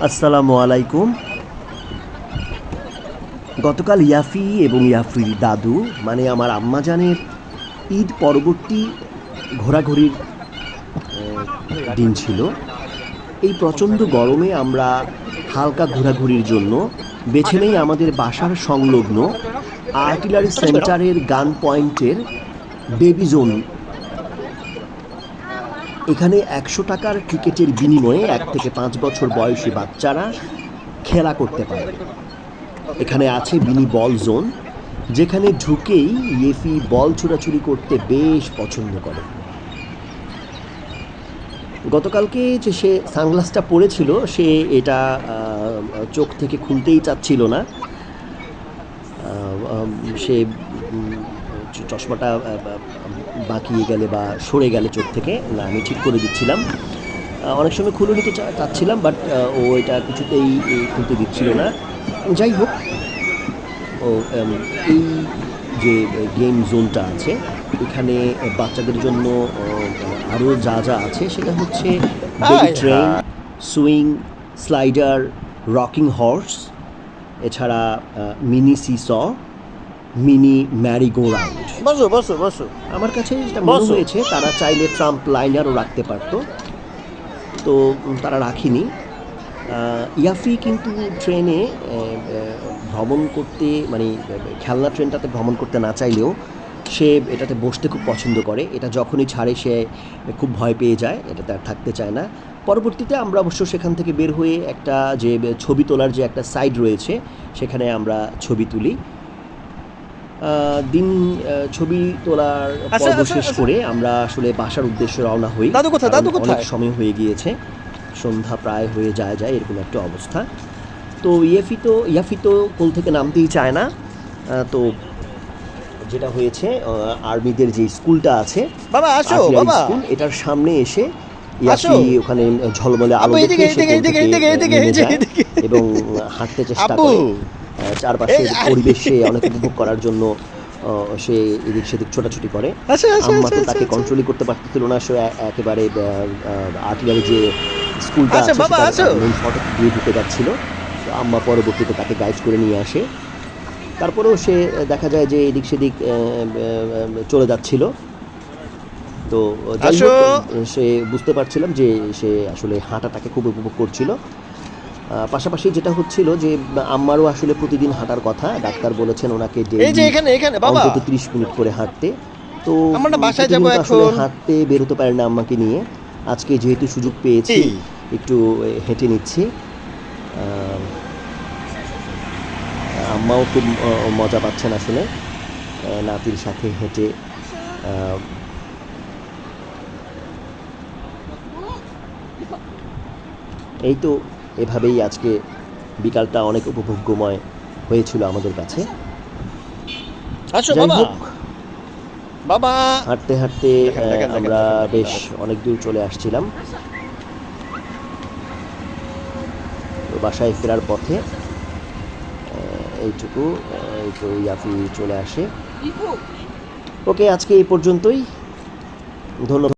আসসালামু আলাইকুম। গতকাল ইয়াফি এবং ইয়াফির দাদু মানে আমার আম্মাজানের ঈদ পরবর্তী ঘোরাঘুরির দিন ছিল। এই প্রচণ্ড গরমে আমরা হালকা ঘোরাঘুরির জন্য বেছে নেই আমাদের বাসার সংলগ্ন আর্টিলারি সেন্টারের গান পয়েন্টের বেবি জোন। এখানে ১০০ টাকার টিকিটের বিনিময়ে ১ থেকে ৫ বছর বয়সী বাচ্চারা খেলা করতে পারবে। এখানে আছে মিনি বল জোন, যেখানে ঢুকেই ইয়েফি বল ছোড়াছুড়ি করতে বেশ পছন্দ করে। গতকালকে যে সে সানগ্লাসটা পরেছিল, সে এটা চোখ থেকে খুলতেই চাচ্ছিল না। সে চশমাটা বাঁকিয়ে গেলে বা সরে গেলে চোখ থেকে, না আমি ঠিক করে দিচ্ছিলাম। অনেক সময় খুলে নিতে চাচ্ছিলাম, বাট ও এটা কিছুতেই খুলতে দিচ্ছিল না। যাই হোক, ও এই যে গেম জোনটা আছে, এখানে বাচ্চাদের জন্য আরও যা যা আছে সেটা হচ্ছে baby train, swing, slider, rocking horse, এছাড়া mini seesaw, mini merry go round. বসো বসো বসো। আমার কাছে যেটা মনে হয়েছে, তারা চাইলে ট্রাম্প লাইনারও রাখতে পারতো, তো তারা রাখিনি। ইয়াফি কিন্তু ট্রেনে ভ্রমণ করতে, মানে খেলনা ট্রেনটাতে ভ্রমণ করতে না চাইলেও সে এটাতে বসতে খুব পছন্দ করে। এটা যখনই ছাড়ে সে খুব ভয় পেয়ে যায়, এটাতে আর থাকতে চায় না। পরবর্তীতে আমরা অবশ্য সেখান থেকে বের হয়ে একটা যে ছবি তোলার যে একটা সাইড রয়েছে, সেখানে আমরা ছবি তুলি। ছবি তোলার পর্ব শেষ করে আমরা আসলে বাসার উদ্দেশ্যে রওনা হই। অনেক সময় হয়ে গিয়েছে, সন্ধ্যা প্রায় হয়ে যায় এরকম একটা অবস্থা। তো ইয়াফি তো কোল থেকে নামতেই চায় না। তো যেটা হয়েছে, আর্মিদের যে স্কুলটা আছে, বাবা আসো বাবা, স্কুল, এটার সামনে এসে ইয়াফি ওখানে ঝলমলে আলো দেখে এবং হাঁটতে চেষ্টা করে। চারপাশের পরিবেশে অনেক উপভোগ করার জন্য সে এদিক সেদিক ছোটাছুটি করে। আম্মা তো তাকে কন্ট্রোলই করতে পারতেছিল না। সে একেবারে আর্টিলারি যে স্কুলটা আছে সেটার মেইন ফটক দিয়ে ঢুকে যাচ্ছিল। তো আম্মা পরবর্তীতে তাকে গাইড করে নিয়ে আসে। তারপরেও সে দেখা যায় যে এদিক সেদিক চলে যাচ্ছিল। তো যাই হোক, সে বুঝতে পারছিলাম যে সে আসলে হাঁটাটাকে খুব উপভোগ করছিল। পাশাপাশি যেটা হচ্ছিল যে আম্মারও আসলে প্রতিদিন হাঁটার কথা, ডাক্তার বলেছেন ওনাকে অন্তত 30 মিনিট করে হাঁটতে। তো আসলে হাঁটতে বেরোতে পারে না আম্মাকে নিয়ে। আজকে যেহেতু সুযোগ পেয়েছি, একটু হেঁটে নিচ্ছি। আম্মাও খুব মজা পাচ্ছেন আসলে নাতির সাথে হেঁটে। এই তো এভাবেই আজকে বিকালটা অনেক উপভোগ্যময় হয়েছিল আমাদের কাছে। যাই হোক, বাবা হাঁটতে হাঁটতে আমরা বেশ অনেক দূর চলে আসছিলাম। তো বাসায় ফেরার পথে এইটুকু, এই তো ইয়াফি চলে আসে। ওকে, আজকে এই পর্যন্তই। ধন্যবাদ।